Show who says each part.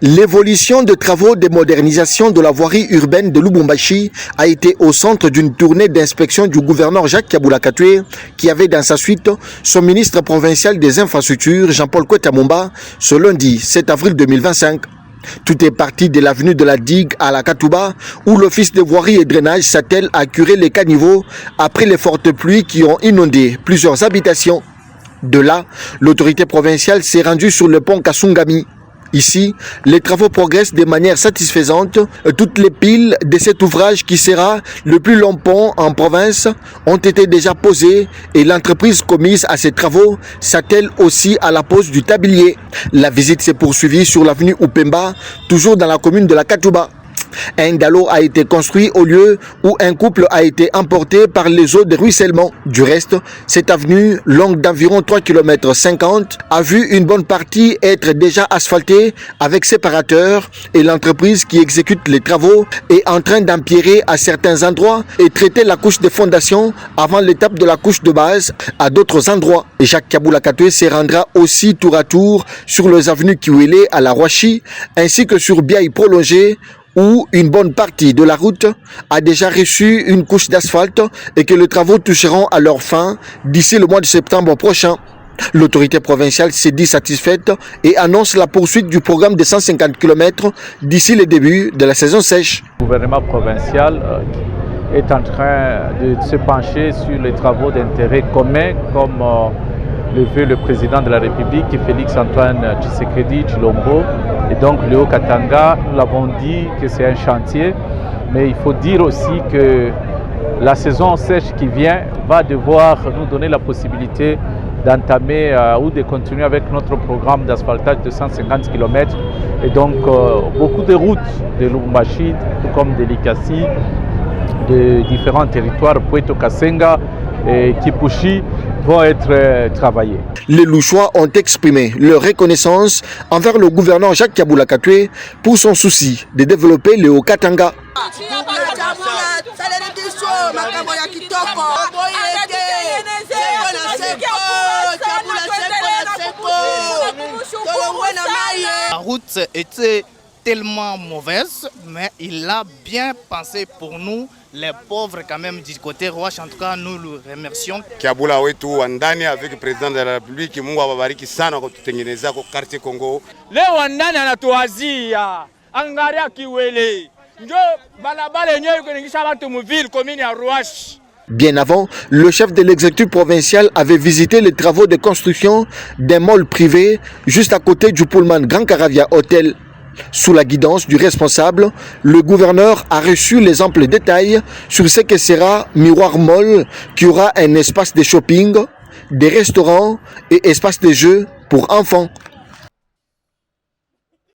Speaker 1: L'évolution de travaux de modernisation de la voirie urbaine de Lubumbashi a été au centre d'une tournée d'inspection du gouverneur Jacques Kabula Katoué, qui avait dans sa suite son ministre provincial des infrastructures Jean-Paul Kwetamumba ce lundi 7 avril 2025. Tout est parti de l'avenue de la Digue à la Katouba, où l'office de voirie et drainage s'attelle à curer les caniveaux après les fortes pluies qui ont inondé plusieurs habitations. De là, l'autorité provinciale s'est rendue sur le pont Kasungami. Ici, les travaux progressent de manière satisfaisante. Toutes les piles de cet ouvrage qui sera le plus long pont en province ont été déjà posées et l'entreprise commise à ces travaux s'attelle aussi à la pose du tablier. La visite s'est poursuivie sur l'avenue Upemba, toujours dans la commune de la Katouba. Un dallo a été construit au lieu où un couple a été emporté par les eaux de ruissellement. Du reste, cette avenue, longue d'environ 3,50 km, a vu une bonne partie être déjà asphaltée avec séparateurs et l'entreprise qui exécute les travaux est en train d'empierrer à certains endroits et traiter la couche de fondation avant l'étape de la couche de base à d'autres endroits. Jacques Kabula Katoué se rendra aussi tour à tour sur les avenues Kiwele à la Roachi ainsi que sur Biaï prolongé, où une bonne partie de la route a déjà reçu une couche d'asphalte et que les travaux toucheront à leur fin d'ici le mois de septembre prochain. L'autorité provinciale s'est dit satisfaite et annonce la poursuite du programme de 150 km d'ici le début de la saison sèche.
Speaker 2: Le gouvernement provincial est en train de se pencher sur les travaux d'intérêt commun comme le veut le président de la République, Félix-Antoine Tshisekedi Tshilombo. Et donc le Haut-Katanga, nous l'avons dit que c'est un chantier, mais il faut dire aussi que la saison sèche qui vient va devoir nous donner la possibilité d'entamer ou de continuer avec notre programme d'asphaltage de 150 km. Et donc beaucoup de routes de Lubumbashi, tout comme de Likasi, de différents territoires, Poeto Kasenga et Kipushi, vont être travaillés.
Speaker 1: Les Louchois ont exprimé leur reconnaissance envers le gouverneur Jacques Kabula Katoué pour son souci de développer le Haut-Katanga.
Speaker 3: La route était tellement mauvaise, mais il a bien pensé pour nous, les pauvres quand même du côté Roche. En tout cas, nous le remercions.
Speaker 4: Kabula wetu wandani avec le président de la République, Mungu awabariki sana kwa kutengeneza kwa quartier Congo.
Speaker 5: Leo wandani anatuwazia angaria Kiwele. Njo balabala yenyewe kuningisha watu muville commune ya Roche.
Speaker 1: Bien avant, le chef de l'exécutif provincial avait visité les travaux de construction d'un mall privé juste à côté du Pullman Grand Caravia Hotel. Sous la guidance du responsable, le gouverneur a reçu les amples détails sur ce que sera Miroir Mall, qui aura un espace de shopping, des restaurants et espace de jeux pour enfants.